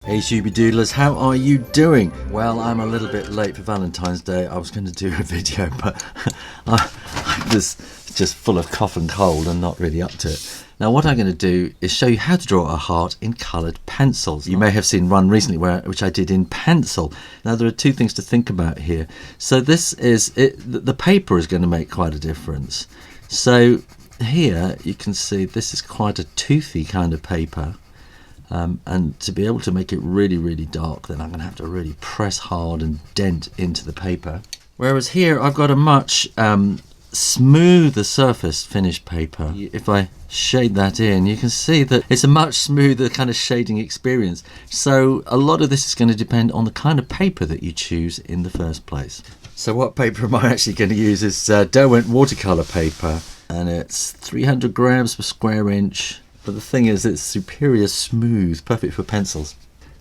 Hey Shooby-Doodlers, how are you doing? Well, I'm a little bit late for Valentine's Day. I was going to do a video, but I was just full of cough and cold and not really up to it. Now what I'm going to do is show you how to draw a heart in coloured pencils. You may have seen one recently which I did in pencil. Now there are two things to think about here. So this is, the paper is going to make quite a difference. So here you can see this is quite a toothy kind of paper. And to be able to make it really, really dark, then I'm going to have to really press hard and dent into the paper. Whereas here I've got a much smoother surface finished paper. If I shade that in, you can see that it's a much smoother kind of shading experience. So a lot of this is going to depend on the kind of paper that you choose in the first place. So what paper am I actually going to use is Derwent watercolour paper, and it's 300 grams per square inch. But the thing is, it's superior smooth, perfect for pencils.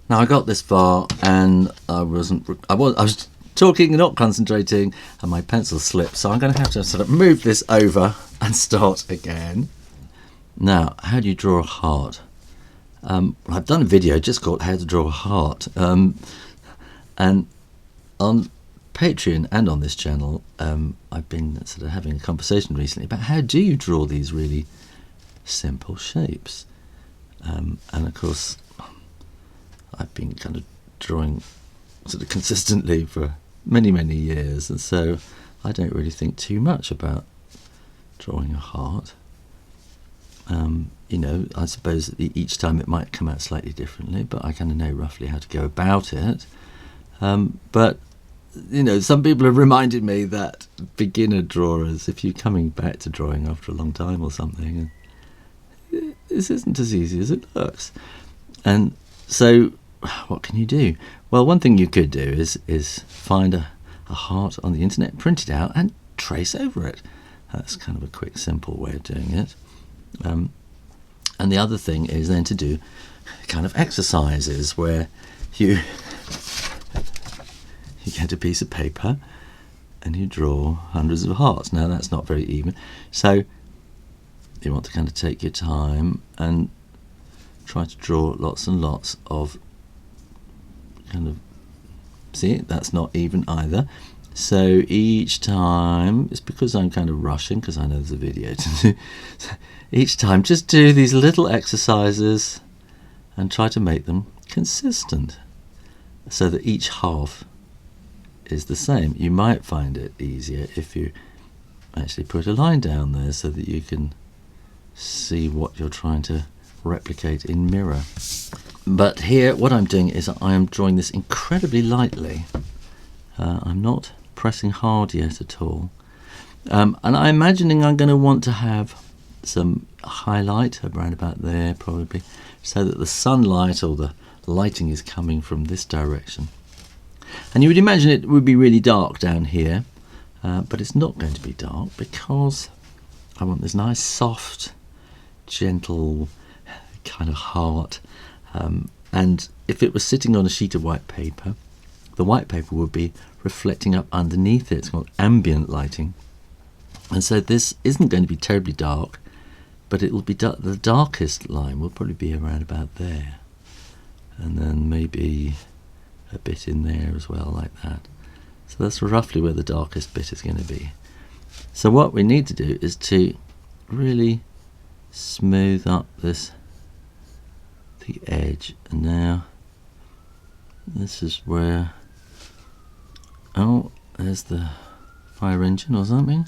Now I got this far and I was talking and not concentrating, and my pencil slipped. So I'm going to have to sort of move this over and start again. Now, how do you draw a heart? I've done a video just called How to Draw a Heart, and on Patreon and on this channel, I've been sort of having a conversation recently about how do you draw these really simple shapes, and of course I've been kind of drawing sort of consistently for many years, and so I don't really think too much about drawing a heart. You know, I suppose each time it might come out slightly differently, but I kind of know roughly how to go about it. But you know, some people have reminded me that beginner drawers, if you're coming back to drawing after a long time or something, this isn't as easy as it looks. And so what can you do? Well, one thing you could do is find a heart on the internet, print it out and trace over it. That's kind of a quick, simple way of doing it. And the other thing is then to do kind of exercises where you get a piece of paper and you draw hundreds of hearts. Now that's not very even, so you want to kind of take your time and try to draw lots and lots of kind of, see, that's not even either. So each time, it's because I'm kind of rushing because I know there's a video to do. So each time just do these little exercises and try to make them consistent so that each half is the same. You might find it easier if you actually put a line down there so that you can see what you're trying to replicate in mirror. But here what I'm doing is I am drawing this incredibly lightly. I'm not pressing hard yet at all, and I'm imagining I'm going to want to have some highlight around about there probably, so that the sunlight or the lighting is coming from this direction. And you would imagine it would be really dark down here, but it's not going to be dark because I want this nice soft gentle kind of heart, and if it was sitting on a sheet of white paper, the white paper would be reflecting up underneath it. It's called ambient lighting, and so this isn't going to be terribly dark, but it will be the darkest line will probably be around about there, and then maybe a bit in there as well, like that. So that's roughly where the darkest bit is going to be. So what we need to do is to really smooth up the edge, and now this is where, oh, there's the fire engine or something.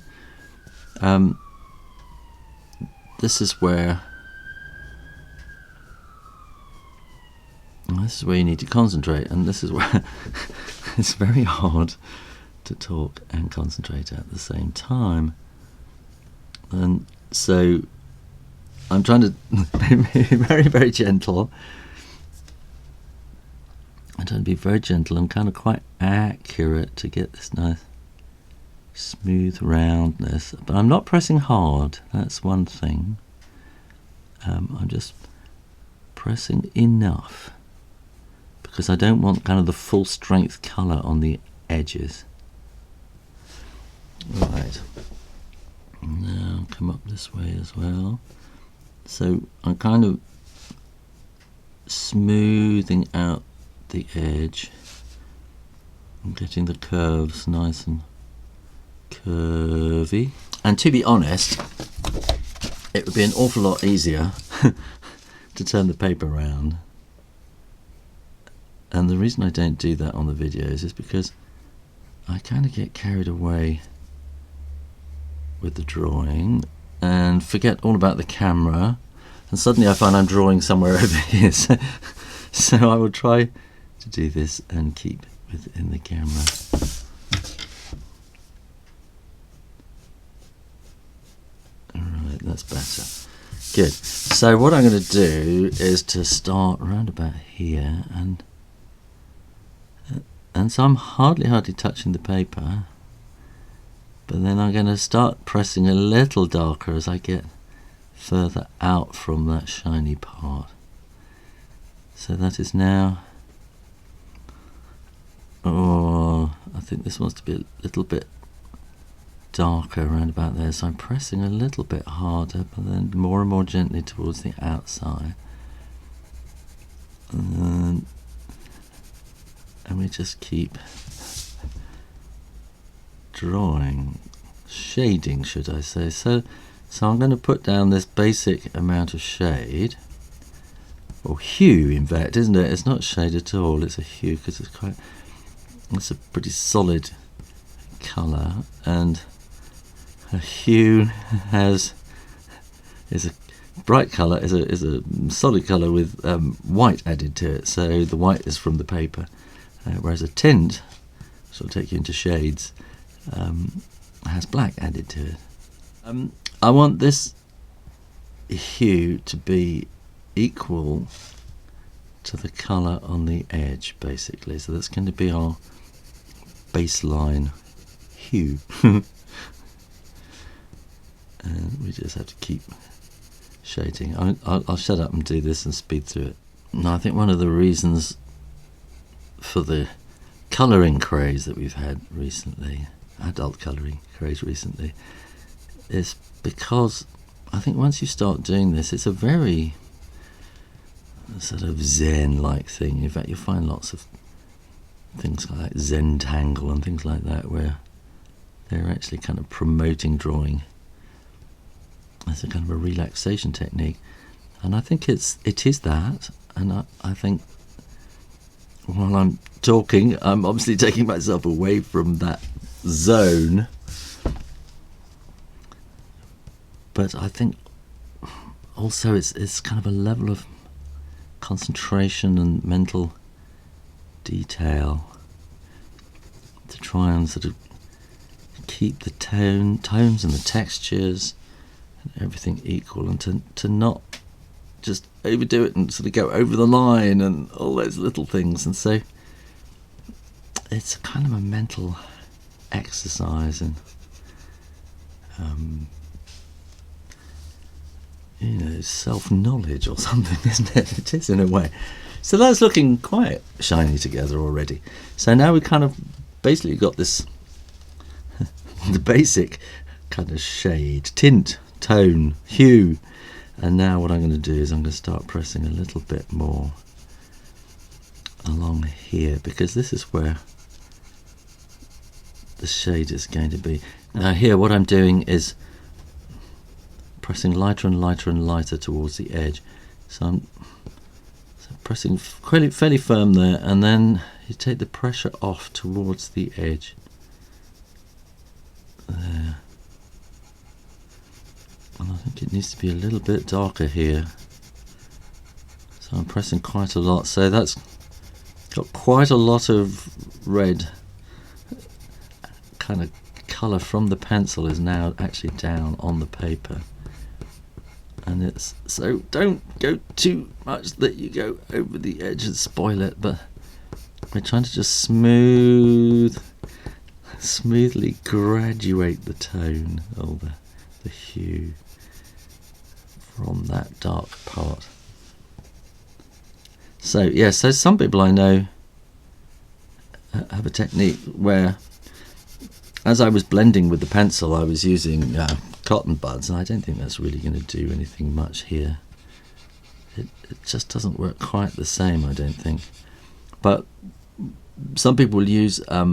This is where you need to concentrate, and this is where it's very hard to talk and concentrate at the same time. And so I'm trying to be very gentle. I'm trying to be very gentle and kind of quite accurate to get this nice smooth roundness. But I'm not pressing hard, that's one thing. I'm just pressing enough because I don't want kind of the full strength colour on the edges. Right. Now come up this way as well. So I'm kind of smoothing out the edge. I'm getting the curves nice and curvy. And to be honest, it would be an awful lot easier to turn the paper around. And the reason I don't do that on the videos is because I kind of get carried away with the drawing and forget all about the camera, and suddenly I find I'm drawing somewhere over here. So I will try to do this and keep within the camera. Alright, that's better. Good. So what I'm going to do is to start around about here, and so I'm hardly touching the paper, but then I'm going to start pressing a little darker as I get further out from that shiny part. So that is now, I think this wants to be a little bit darker around about there, so I'm pressing a little bit harder, but then more and more gently towards the outside. And we just keep drawing, shading should I say. So I'm going to put down this basic amount of shade, or hue in fact, isn't it? It's not shade at all, it's a hue, because it's a pretty solid colour, and a hue is a bright colour, is a solid colour with white added to it, so the white is from the paper, whereas a tint, which will take you into shades, has black added to it. I want this hue to be equal to the colour on the edge, basically, so that's going to be our baseline hue. And we just have to keep shading. I'll shut up and do this and speed through it. Now, I think one of the reasons for the colouring craze that we've had recently, adult colouring craze recently, is because I think once you start doing this, it's a very sort of Zen-like thing. In fact, you'll find lots of things like Zentangle and things like that, where they're actually kind of promoting drawing as a kind of a relaxation technique, and I think it is that. And I think while I'm talking, I'm obviously taking myself away from that zone, but I think also it's kind of a level of concentration and mental detail to try and sort of keep the tones and the textures and everything equal, and to not just overdo it and sort of go over the line and all those little things. And so it's kind of a mental exercise and self-knowledge or something, isn't it? It is, in a way. So that's looking quite shiny together already. So now we kind of basically got this the basic kind of shade, tint, tone, hue, and now what I'm going to do is I'm going to start pressing a little bit more along here, because this is where the shade is going to be. Now here what I'm doing is pressing lighter and lighter and lighter towards the edge, so I'm pressing fairly firm there, and then you take the pressure off towards the edge there. And I think it needs to be a little bit darker here, so I'm pressing quite a lot, so that's got quite a lot of red kind of colour from the pencil is now actually down on the paper. And it's, so don't go too much that you go over the edge and spoil it, but we're trying to just smoothly graduate the tone, or the hue from that dark part. So yeah, so some people I know have a technique where, as I was blending with the pencil, I was using cotton buds, and I don't think that's really going to do anything much here. It just doesn't work quite the same, I don't think. But some people will use a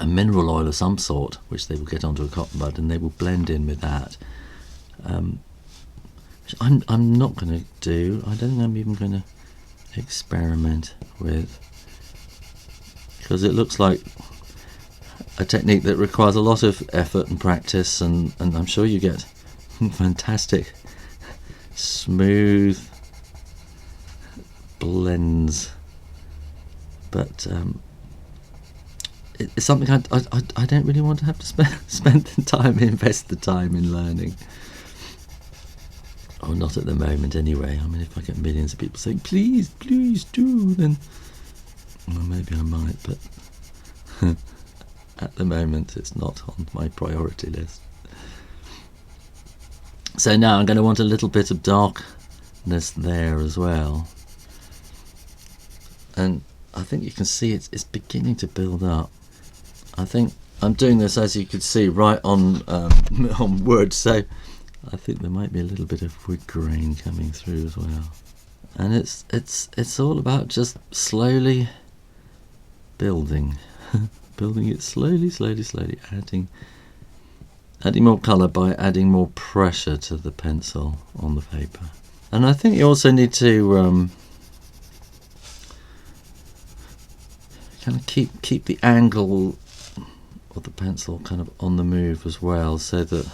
mineral oil of some sort, which they will get onto a cotton bud, and they will blend in with that. Which I'm not going to do. I don't think I'm even going to experiment with, because it looks like a technique that requires a lot of effort and practice, and I'm sure you get fantastic smooth blends, but it's something I don't really want to have to spend the time, invest the time in learning. Or not at the moment anyway. I mean, if I get millions of people saying please do, then well, maybe I might, but at the moment it's not on my priority list. So now I'm going to want a little bit of darkness there as well, and I think you can see it's beginning to build up. I think I'm doing this, as you can see, right on on wood, so I think there might be a little bit of wood grain coming through as well. And it's all about just slowly building building it slowly, adding more colour by adding more pressure to the pencil on the paper. And I think you also need to kind of keep the angle of the pencil kind of on the move as well, so that,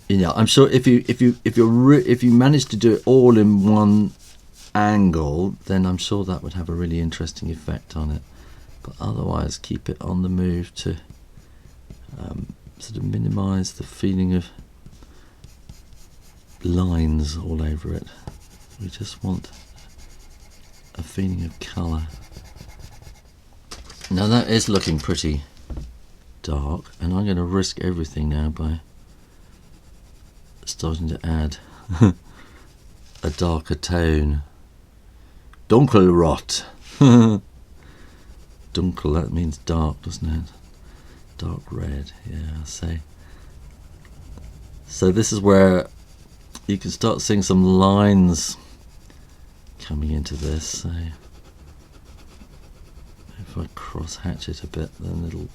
you know, I'm sure if you manage to do it all in one angle, then I'm sure that would have a really interesting effect on it. But otherwise, keep it on the move to sort of minimise the feeling of lines all over it. We just want a feeling of colour. Now that is looking pretty dark, and I'm going to risk everything now by starting to add a darker tone. Dunkelrot. Dunkel, that means dark, doesn't it? Dark red, yeah, so this is where you can start seeing some lines coming into this. So if I cross hatch it a bit, then it'll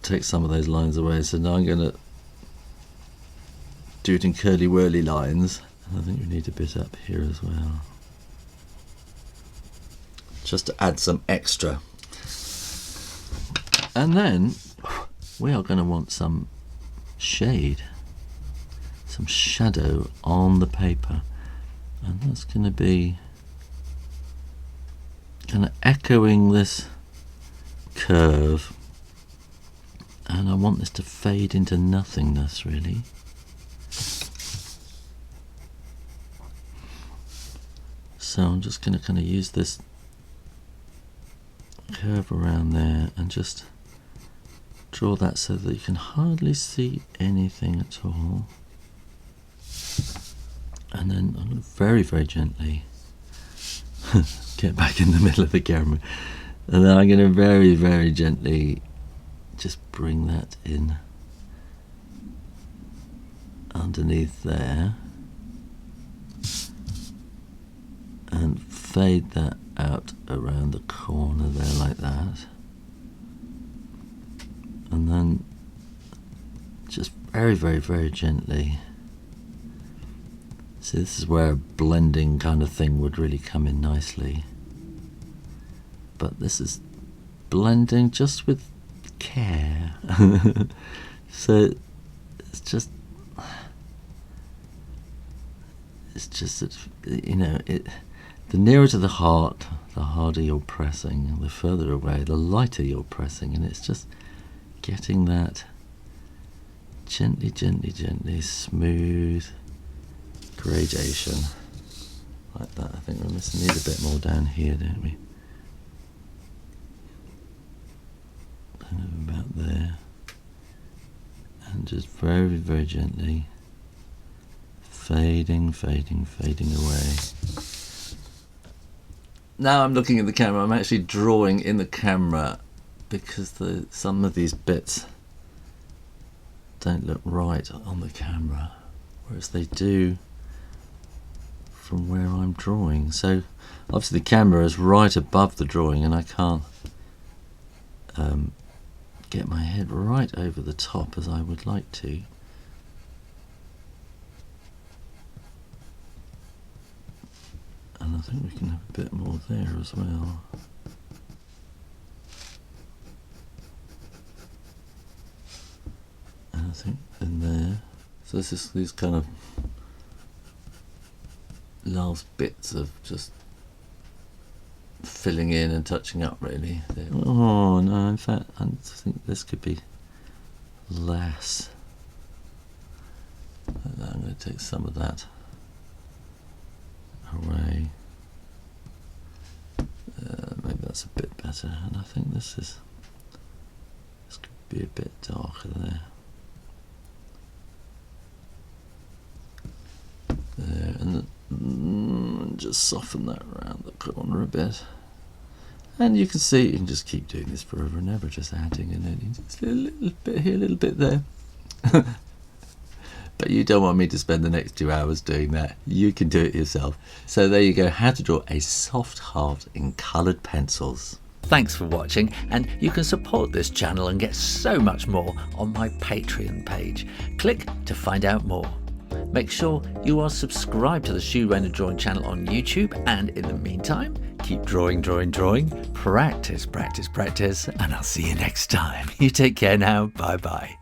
take some of those lines away. So now I'm going to do it in curly whirly lines. I think we need a bit up here as well, just to add some extra. And then we are going to want some shade, some shadow on the paper, and that's going to be kind of echoing this curve, and I want this to fade into nothingness really. So I'm just going to kind of use this curve around there and just draw that so that you can hardly see anything at all. And then I'm going to very, very gently get back in the middle of the camera. And then I'm going to very, very gently just bring that in underneath there and fade that out around the corner there like that. And then just very, very, very gently. See, this is where a blending kind of thing would really come in nicely. But this is blending just with care. So it's just that, you know, the nearer to the heart, the harder you're pressing, and the further away, the lighter you're pressing, and it's just getting that gently, gently, gently smooth gradation like that. I think we must need a bit more down here, don't we? Kind of about there, and just very, very gently fading, fading, fading away. Now I'm looking at the camera, I'm actually drawing in the camera because some of these bits don't look right on the camera, whereas they do from where I'm drawing. So obviously the camera is right above the drawing and I can't get my head right over the top as I would like to. And I think we can have a bit more there as well. And I think in there, so this is these kind of last bits of just filling in and touching up really. Oh no, in fact I think this could be less. I'm going to take some of that away. Maybe that's a bit better, and I think this could be a bit darker there. There, and just soften that around the corner a bit. And you can see, you can just keep doing this forever and ever, just adding and adding, just a little bit here, a little bit there. But you don't want me to spend the next 2 hours doing that. You can do it yourself. So there you go, how to draw a soft heart in coloured pencils. Thanks for watching, and you can support this channel and get so much more on my Patreon page. Click to find out more. Make sure you are subscribed to the Shoo Rayner Drawing channel on YouTube, and in the meantime, keep drawing, drawing, drawing. Practice, practice, practice, and I'll see you next time. You take care now. Bye bye.